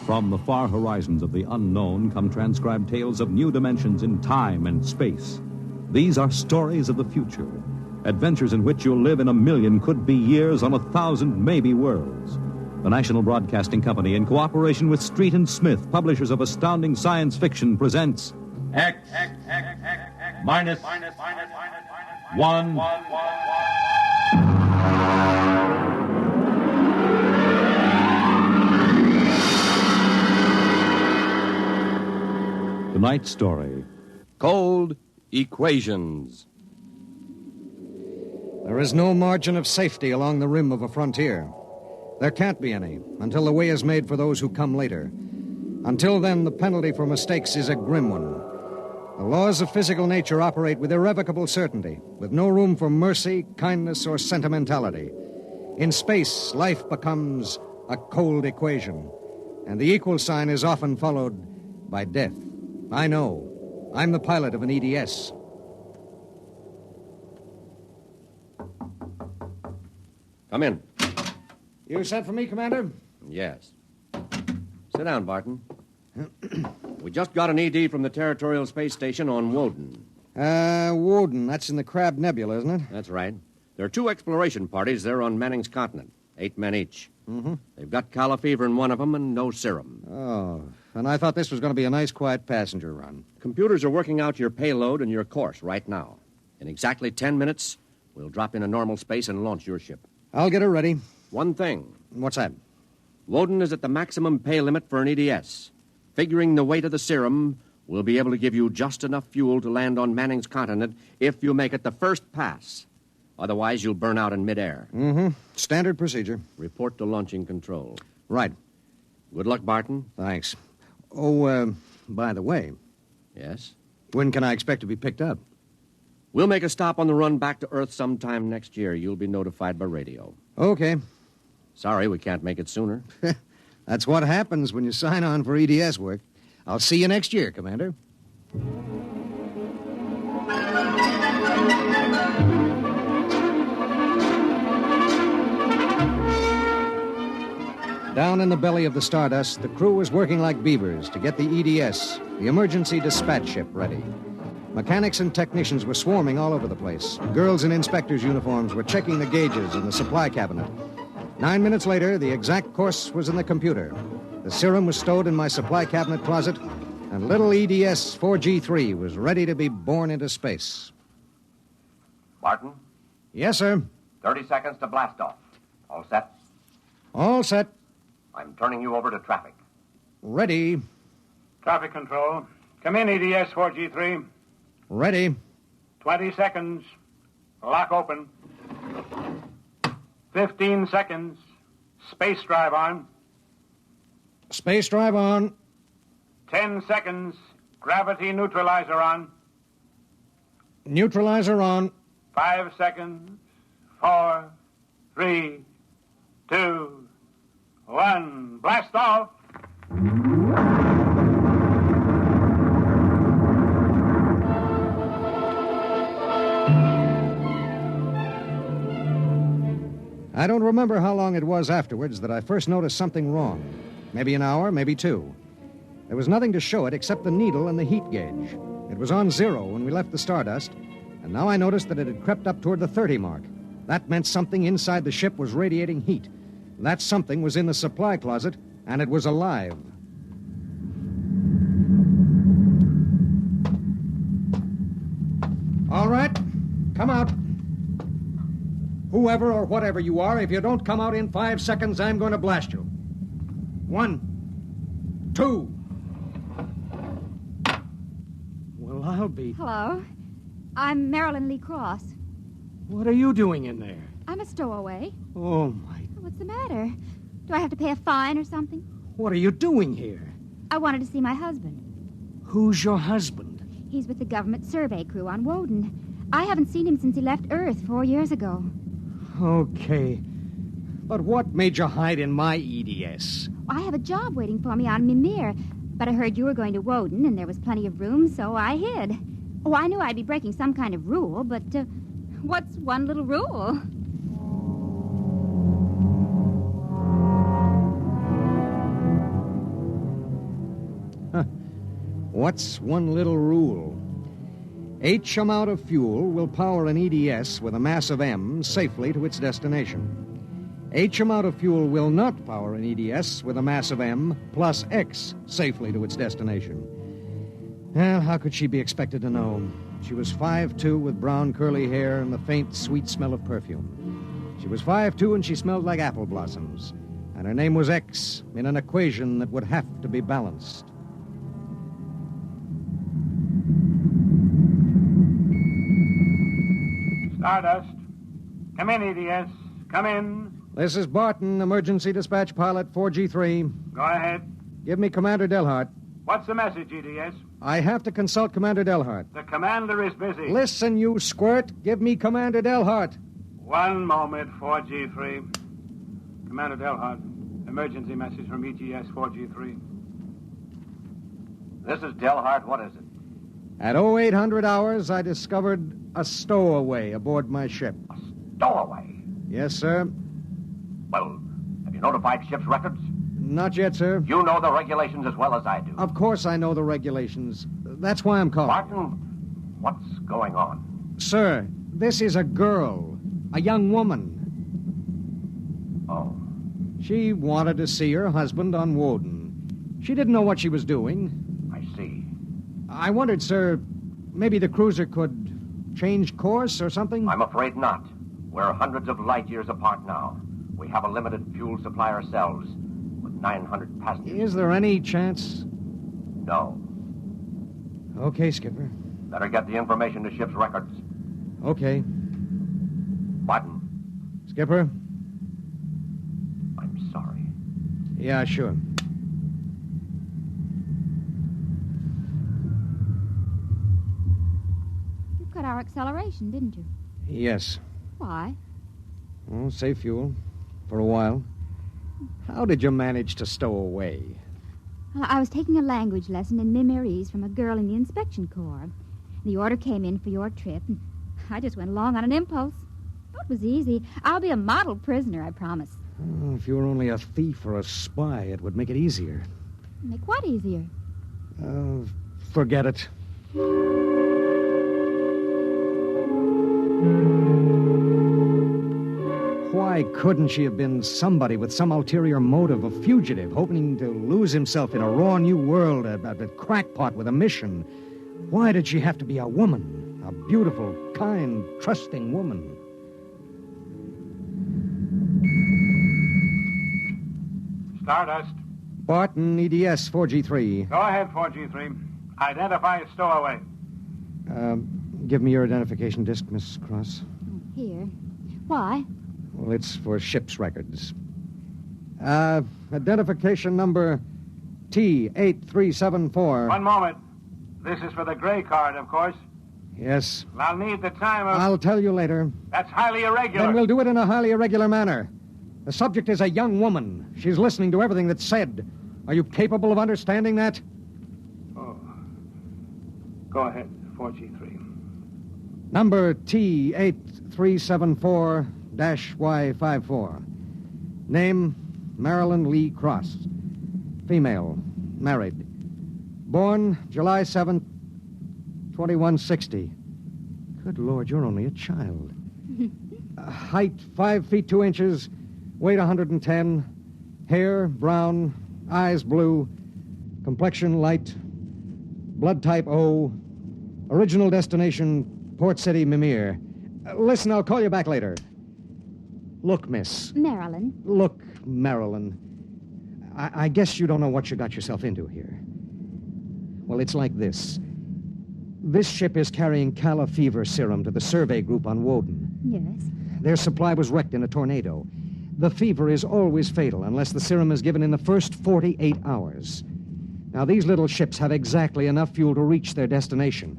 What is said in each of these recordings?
From the far horizons of the unknown come transcribed tales of new dimensions in time and space. These are stories of the future, adventures in which you'll live in a million could-be years on 1,000 maybe worlds. The National Broadcasting Company, in cooperation with Street and Smith, publishers of astounding science fiction, presents X minus 1. Tonight's story. Cold Equations. There is no margin of safety along the rim of a frontier. There can't be any until the way is made for those who come later. Until then, the penalty for mistakes is a grim one. The laws of physical nature operate with irrevocable certainty, with no room for mercy, kindness, or sentimentality. In space, life becomes a cold equation, and the equal sign is often followed by death. I know. I'm the pilot of an EDS. Come in. You sent for me, Commander? Yes. Sit down, Barton. We just got an ED from the Territorial Space Station on Woden. Woden. That's in the Crab Nebula, isn't it? That's right. There are 2 exploration parties there on Manning's continent. 8 men each. Mm-hmm. They've got calla fever in one of them and no serum. Oh, and I thought this was going to be a nice, quiet passenger run. Computers are working out your payload and your course right now. In exactly 10 minutes, we'll drop into normal space and launch your ship. I'll get her ready. One thing. What's that? Woden is at the maximum pay limit for an EDS. Figuring the weight of the serum, we'll be able to give you just enough fuel to land on Manning's continent if you make it the first pass. Otherwise, you'll burn out in midair. Mm-hmm. Standard procedure. Report to launching control. Right. Good luck, Barton. Thanks. Oh, by the way. Yes? When can I expect to be picked up? We'll make a stop on the run back to Earth sometime next year. You'll be notified by radio. Okay. Sorry, we can't make it sooner. That's what happens when you sign on for EDS work. I'll see you next year, Commander. Down in the belly of the Stardust, the crew was working like beavers to get the EDS, the emergency dispatch ship, ready. Mechanics and technicians were swarming all over the place. Girls in inspectors' uniforms were checking the gauges in the supply cabinet. 9 minutes later, the exact course was in the computer. The serum was stowed in my supply cabinet closet, and little EDS 4G3 was ready to be born into space. Barton, Yes, sir. 30 seconds to blast off. All set? All set. I'm turning you over to traffic. Ready. Traffic control. Come in, EDS 4G3. Ready. 20 seconds. Lock open. 15 seconds. Space drive on. Space drive on. 10 seconds. Gravity neutralizer on. Neutralizer on. 5 seconds. 4, 3, 2, 1. Blast off. I don't remember how long it was afterwards that I first noticed something wrong. Maybe an hour, maybe 2. There was nothing to show it except the needle and the heat gauge. It was on 0 when we left the Stardust, and now I noticed that it had crept up toward the 30 mark. That meant something inside the ship was radiating heat. That something was in the supply closet, and it was alive. All right, come out. Whoever or whatever you are, if you don't come out in 5 seconds, I'm going to blast you. 1, 2. Well, I'll be... Hello. I'm Marilyn Lee Cross. What are you doing in there? I'm a stowaway. Oh, my... What's the matter? Do I have to pay a fine or something? What are you doing here? I wanted to see my husband. Who's your husband? He's with the government survey crew on Woden. I haven't seen him since he left Earth 4 years ago. Okay. But what made you hide in my EDS? I have a job waiting for me on Mimir, but I heard you were going to Woden and there was plenty of room, so I hid. Oh, I knew I'd be breaking some kind of rule, but what's one little rule? What's one little rule? H amount of fuel will power an EDS with a mass of M safely to its destination. H amount of fuel will not power an EDS with a mass of M plus X safely to its destination. Well, how could she be expected to know? She was 5'2" with brown curly hair and the faint, sweet smell of perfume. She was 5'2" and she smelled like apple blossoms. And her name was X in an equation that would have to be balanced. Stardust. Come in, EDS. Come in. This is Barton, emergency dispatch pilot 4G3. Go ahead. Give me Commander Delhart. What's the message, EDS? I have to consult Commander Delhart. The commander is busy. Listen, you squirt. Give me Commander Delhart. One moment, 4G3. Commander Delhart, emergency message from EGS 4G3. This is Delhart. What is it? At 0800 hours, I discovered a stowaway aboard my ship. A stowaway? Yes, sir. Well, have you notified ship's records? Not yet, sir. You know the regulations as well as I do. Of course I know the regulations. That's why I'm calling. Barton, what's going on? Sir, this is a girl. A young woman. Oh. She wanted to see her husband on Woden. She didn't know what she was doing. I see. I wondered, sir, maybe the cruiser could change course or something? I'm afraid not. We're hundreds of light years apart now. We have a limited fuel supply ourselves, with 900 passengers. Is there any chance? No. Okay, Skipper. Better get the information to ship's records. Okay. Barton, Skipper? I'm sorry. Yeah, sure. You cut our acceleration, didn't you? Yes. Why? Well, save fuel. For a while. How did you manage to stow away? Well, I was taking a language lesson in Mimirese from a girl in the inspection corps. The order came in for your trip, and I just went along on an impulse. Oh, it was easy. I'll be a model prisoner, I promise. Oh, if you were only a thief or a spy, it would make it easier. Make what easier? Forget it. Why couldn't she have been somebody with some ulterior motive, a fugitive, hoping to lose himself in a raw new world, a crackpot with a mission? Why did she have to be a woman? A beautiful, kind, trusting woman? Stardust. Barton, EDS 4G3. Go ahead, 4G3. Identify a stowaway. Give me your identification disc, Miss Cross. Here. Why? Well, it's for ship's records. Identification number T8374. One moment. This is for the gray card, of course. Yes. I'll need the time of... I'll tell you later. That's highly irregular. Then we'll do it in a highly irregular manner. The subject is a young woman. She's listening to everything that's said. Are you capable of understanding that? Oh. Go ahead, 4G3. Number T8374-Y54. Name, Marilyn Lee Cross. Female, married. Born July 7th, 2160. Good Lord, you're only a child. Height, 5 feet 2 inches. Weight, 110. Hair, brown. Eyes, blue. Complexion, light. Blood type O. Original destination, Port City, Mimir. Listen, I'll call you back later. Look, miss. Marilyn. Look, Marilyn. I guess you don't know what you got yourself into here. Well, it's like this. This ship is carrying Calla fever serum to the survey group on Woden. Yes. Their supply was wrecked in a tornado. The fever is always fatal unless the serum is given in the first 48 hours. Now, these little ships have exactly enough fuel to reach their destination.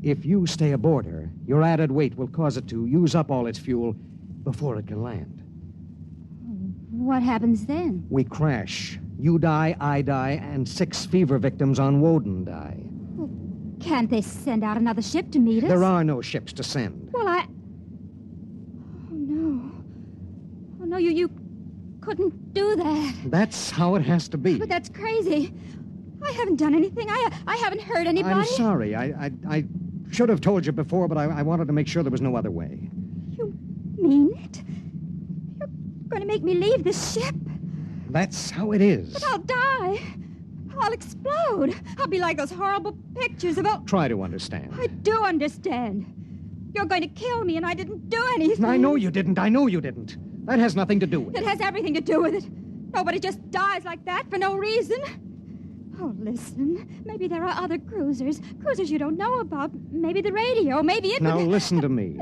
If you stay aboard her, your added weight will cause it to use up all its fuel before it can land. What happens then? We crash. You die, I die, and 6 fever victims on Woden die. Well, can't they send out another ship to meet us? There are no ships to send. Well, Oh, no. Oh, no, you couldn't do that. That's how it has to be. But that's crazy. I haven't done anything. I haven't hurt anybody. I'm sorry. I should have told you before, but I wanted to make sure there was no other way. You mean it? You're going to make me leave this ship? That's how it is. But I'll die. I'll explode. I'll be like those horrible pictures of... Try to understand. I do understand. You're going to kill me, and I didn't do anything. I know you didn't. That has nothing to do with it. It has everything to do with it. Nobody just dies like that for no reason. Oh, listen. Maybe there are other cruisers. Cruisers you don't know about. Maybe the radio. Maybe it... Now, listen to me.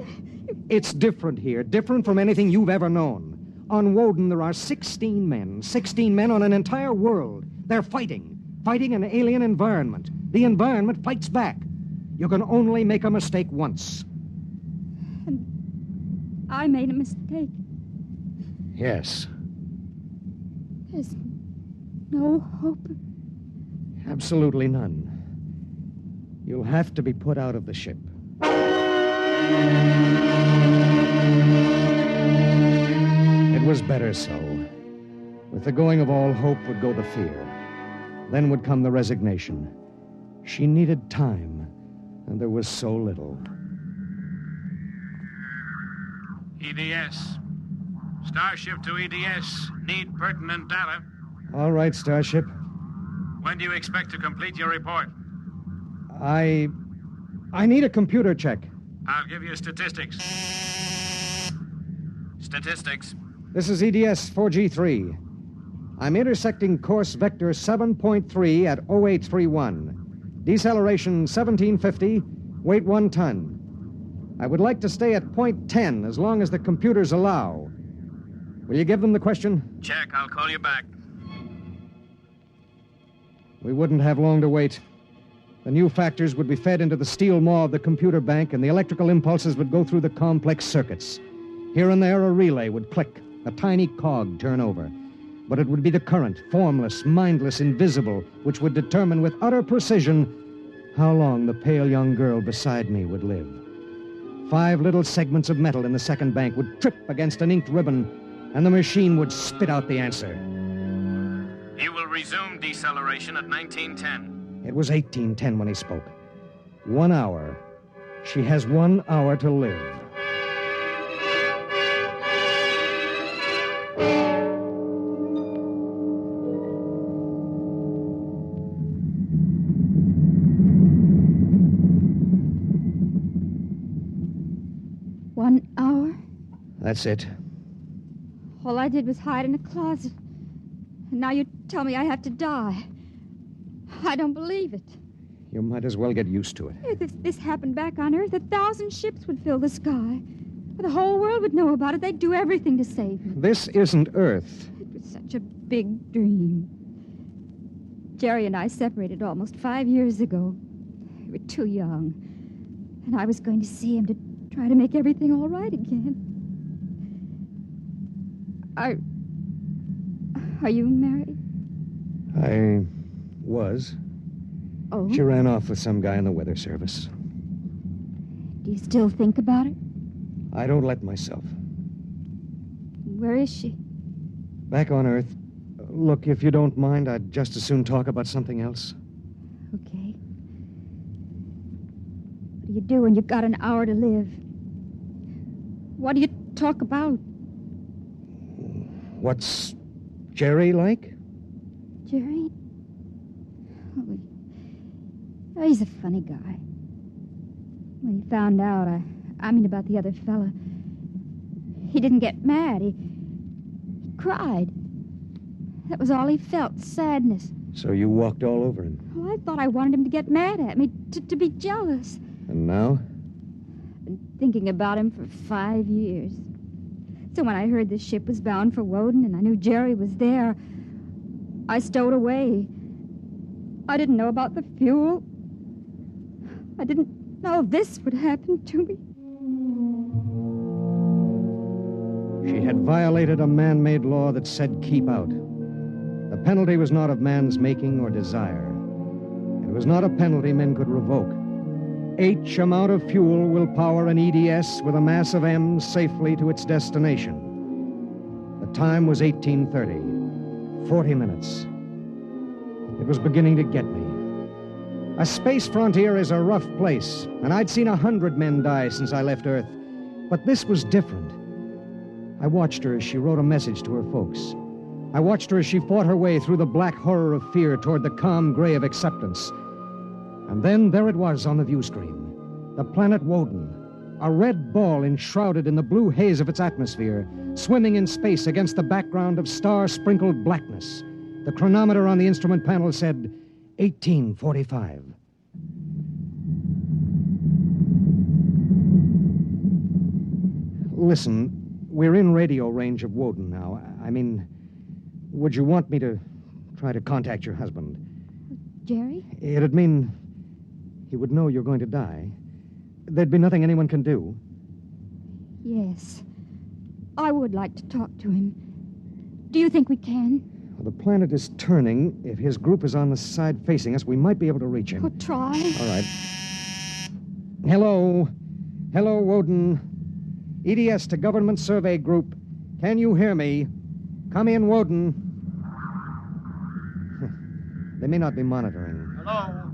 It's different here. Different from anything you've ever known. On Woden, there are 16 men. 16 men on an entire world. They're fighting. Fighting an alien environment. The environment fights back. You can only make a mistake once. And I made a mistake. Yes. There's no hope. Absolutely none. You'll have to be put out of the ship. It was better so. With the going of all hope would go the fear. Then would come the resignation. She needed time, and there was so little. EDS. Starship to EDS. Need pertinent data. All right, Starship. When do you expect to complete your report? I need a computer check. I'll give you statistics. Statistics. This is EDS 4G3. I'm intersecting course vector 7.3 at 0831. Deceleration 1750, weight 1 ton. I would like to stay at point 10 as long as the computers allow. Will you give them the question? Check. I'll call you back. We wouldn't have long to wait. The new factors would be fed into the steel maw of the computer bank, and the electrical impulses would go through the complex circuits. Here and there, a relay would click, a tiny cog turn over. But it would be the current, formless, mindless, invisible, which would determine with utter precision how long the pale young girl beside me would live. 5 little segments of metal in the second bank would trip against an inked ribbon, and the machine would spit out the answer. You will resume deceleration at 1910. It was 1810 when he spoke. 1 hour. She has 1 hour to live. That's it. All I did was hide in a closet. And now you tell me I have to die. I don't believe it. You might as well get used to it. If this happened back on Earth, 1,000 ships would fill the sky. The whole world would know about it. They'd do everything to save me. This isn't Earth. It was such a big dream. Jerry and I separated almost 5 years ago. We were too young. And I was going to see him to try to make everything all right again. Are you married? I was. Oh? She ran off with some guy in the weather service. Do you still think about it? I don't let myself. Where is she? Back on Earth. Look, if you don't mind, I'd just as soon talk about something else. Okay. What do you do when you've got an hour to live? What do you talk about? What's Jerry like? Jerry? Oh, he's a funny guy. When he found out, I mean about the other fella, he didn't get mad. He cried. That was all he felt, sadness. So you walked all over him? Well, I thought I wanted him to get mad at me, to be jealous. And now? I've been thinking about him for 5 years. So when I heard the ship was bound for Woden and I knew Jerry was there, I stowed away. I didn't know about the fuel. I didn't know this would happen to me. She had violated a man-made law that said keep out. The penalty was not of man's making or desire. It was not a penalty men could revoke. H amount of fuel will power an EDS with a mass of M safely to its destination. The time was 1830. 40 minutes. It was beginning to get me. A space frontier is a rough place, and I'd seen 100 men die since I left Earth. But this was different. I watched her as she wrote a message to her folks. I watched her as she fought her way through the black horror of fear toward the calm gray of acceptance. And then there it was on the view screen. The planet Woden. A red ball enshrouded in the blue haze of its atmosphere, swimming in space against the background of star-sprinkled blackness. The chronometer on the instrument panel said 1845. Listen, we're in radio range of Woden now. I mean, would you want me to try to contact your husband? Jerry? It'd mean he would know you're going to die. There'd be nothing anyone can do. Yes. I would like to talk to him. Do you think we can? Well, the planet is turning. If his group is on the side facing us, we might be able to reach him. Oh, try. All right. Hello. Hello, Woden. EDS to Government Survey Group. Can you hear me? Come in, Woden. They may not be monitoring. Hello?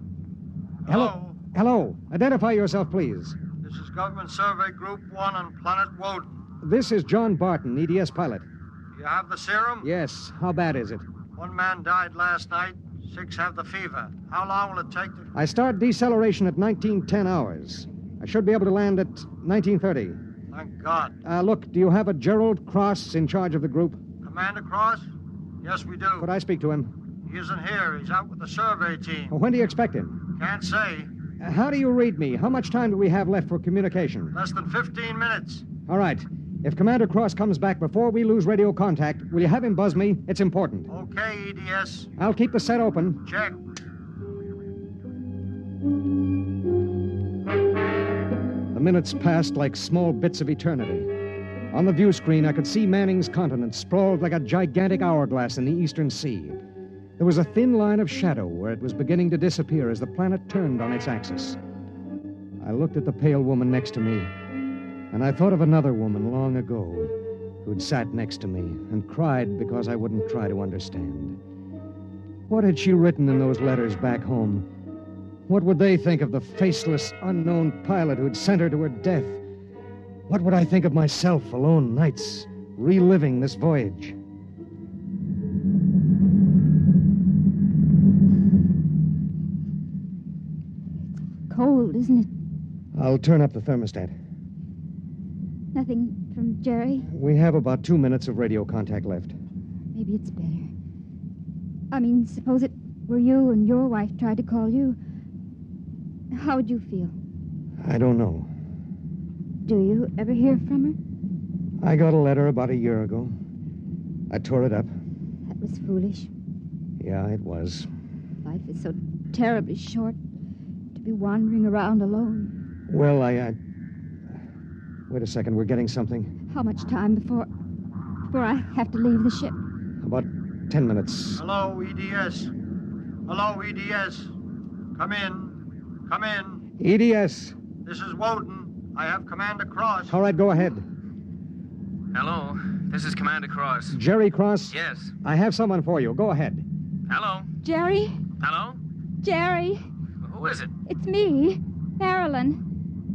Hello. Hello. Identify yourself, please. This is Government Survey Group 1 on Planet Woden. This is John Barton, EDS pilot. You have the serum? Yes. How bad is it? 1 man died last night. 6 have the fever. How long will it take to... I start deceleration at 1910 hours. I should be able to land at 1930. Thank God. Look, do you have a Gerald Cross in charge of the group? Commander Cross? Yes, we do. Could I speak to him? He isn't here. He's out with the survey team. When do you expect him? Can't say. How do you read me? How much time do we have left for communication? Less than 15 minutes. All right. If Commander Cross comes back before we lose radio contact, will you have him buzz me? It's important. Okay, EDS. I'll keep the set open. Check. The minutes passed like small bits of eternity. On the view screen, I could see Manning's continent sprawled like a gigantic hourglass in the eastern sea. There was a thin line of shadow where it was beginning to disappear as the planet turned on its axis. I looked at the pale woman next to me, and I thought of another woman long ago who'd sat next to me and cried because I wouldn't try to understand. What had she written in those letters back home? What would they think of the faceless, unknown pilot who'd sent her to her death? What would I think of myself alone nights, reliving this voyage? Cold, isn't it? I'll turn up the thermostat. Nothing from Jerry? We have about 2 minutes of radio contact left. Maybe it's better. I mean, suppose it were you and your wife tried to call you. How would you feel? I don't know. Do you ever hear from her? I got a letter about a year ago. I tore it up. That was foolish. Yeah, it was. Life is so terribly short to be wandering around alone. Well, Wait a second, we're getting something. How much time before I have to leave the ship? About 10 minutes. Hello, EDS. Hello, EDS. Come in. Come in. EDS. This is Woden. I have Commander Cross. All right, go ahead. Hello, this is Commander Cross. Jerry Cross? Yes. I have someone for you. Go ahead. Hello? Jerry? Hello? Jerry? Who is it? It's me, Marilyn.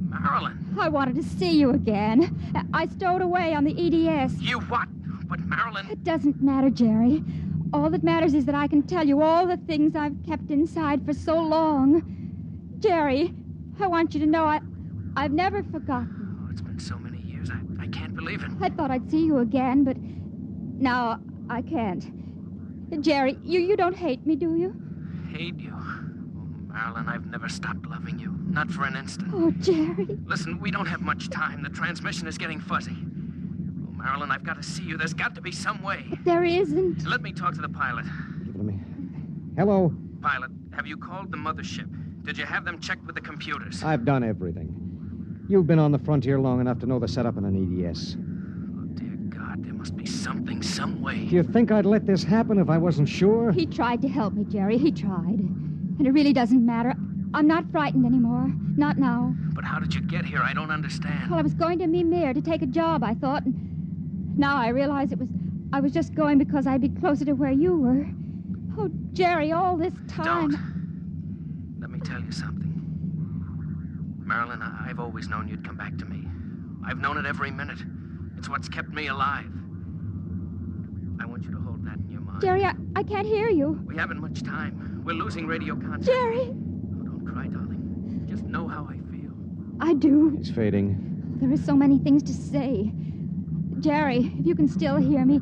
Marilyn. I wanted to see you again. I stowed away on the EDS. You what? But Marilyn... It doesn't matter, Jerry. All that matters is that I can tell you all the things I've kept inside for so long. Jerry, I want you to know I've never forgotten. Oh, it's been so many years. I can't believe it. I thought I'd see you again, but now I can't. Jerry, you don't hate me, do you? Hate you? Oh, Marilyn, I've never stopped loving you. Not for an instant. Oh, Jerry. Listen, we don't have much time. The transmission is getting fuzzy. Oh, Marilyn, I've got to see you. There's got to be some way. But there isn't. Let me talk to the pilot. Give it to me. Hello. Pilot, have you called the mothership? Did you have them checked with the computers? I've done everything. You've been on the frontier long enough to know the setup in an EDS. Oh, dear God, there must be something, some way. Do you think I'd let this happen if I wasn't sure? He tried to help me, Jerry. He tried. And it really doesn't matter. I'm not frightened anymore. Not now. But how did you get here? I don't understand. Well, I was going to Mimir to take a job, I thought. And now I realize I was just going because I'd be closer to where you were. Oh, Jerry, all this time. Don't. Let me tell you something. Marilyn, I've always known you'd come back to me. I've known it every minute. It's what's kept me alive. I want you to hold that in your mind. Jerry, I can't hear you. We haven't much time. We're losing radio contact. Jerry! Oh, don't cry, darling. Just know how I feel. I do. He's fading. There are so many things to say. Jerry, if you can still hear me,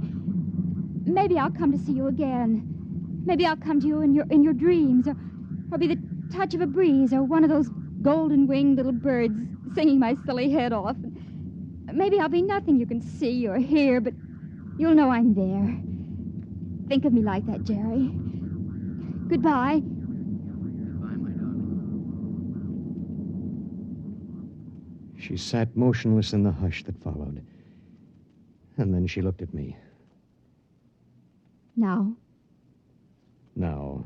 maybe I'll come to see you again. Maybe I'll come to you in your dreams, or be the touch of a breeze, or one of those golden-winged little birds singing my silly head off. Maybe I'll be nothing you can see or hear, but you'll know I'm there. Think of me like that, Jerry. Goodbye. Goodbye, my darling. She sat motionless in the hush that followed. And then she looked at me. Now? Now.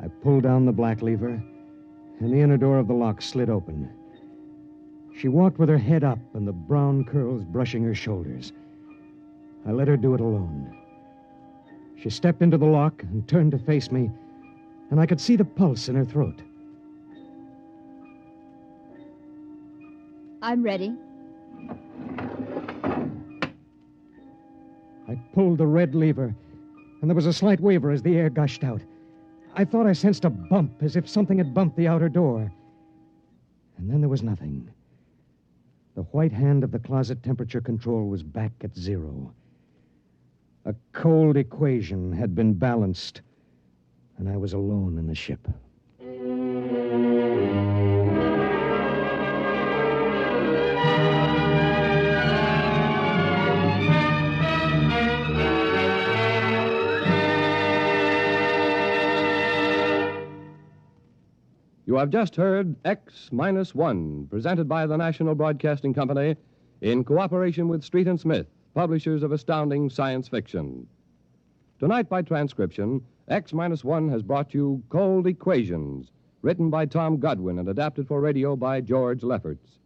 I pulled down the black lever, and the inner door of the lock slid open. She walked with her head up and the brown curls brushing her shoulders. I let her do it alone. She stepped into the lock and turned to face me, and I could see the pulse in her throat. I'm ready. I pulled the red lever, and there was a slight waver as the air gushed out. I thought I sensed a bump, as if something had bumped the outer door. And then there was nothing. The white hand of the closet temperature control was back at 0. A cold equation had been balanced, and I was alone in the ship. You have just heard X-1, presented by the National Broadcasting Company in cooperation with Street and Smith, publishers of astounding science fiction. Tonight, by transcription, X-1 has brought you Cold Equations, written by Tom Godwin and adapted for radio by George Lefferts.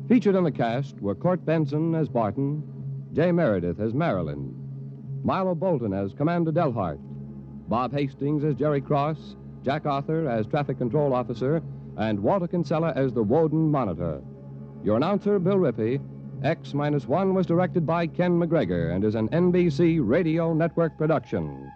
Featured in the cast were Court Benson as Barton, Jay Meredith as Marilyn, Milo Bolton as Commander Delhart, Bob Hastings as Jerry Cross, Jack Arthur as Traffic Control Officer, and Walter Kinsella as the Woden Monitor. Your announcer, Bill Rippey. X-1 was directed by Ken McGregor and is an NBC Radio Network production.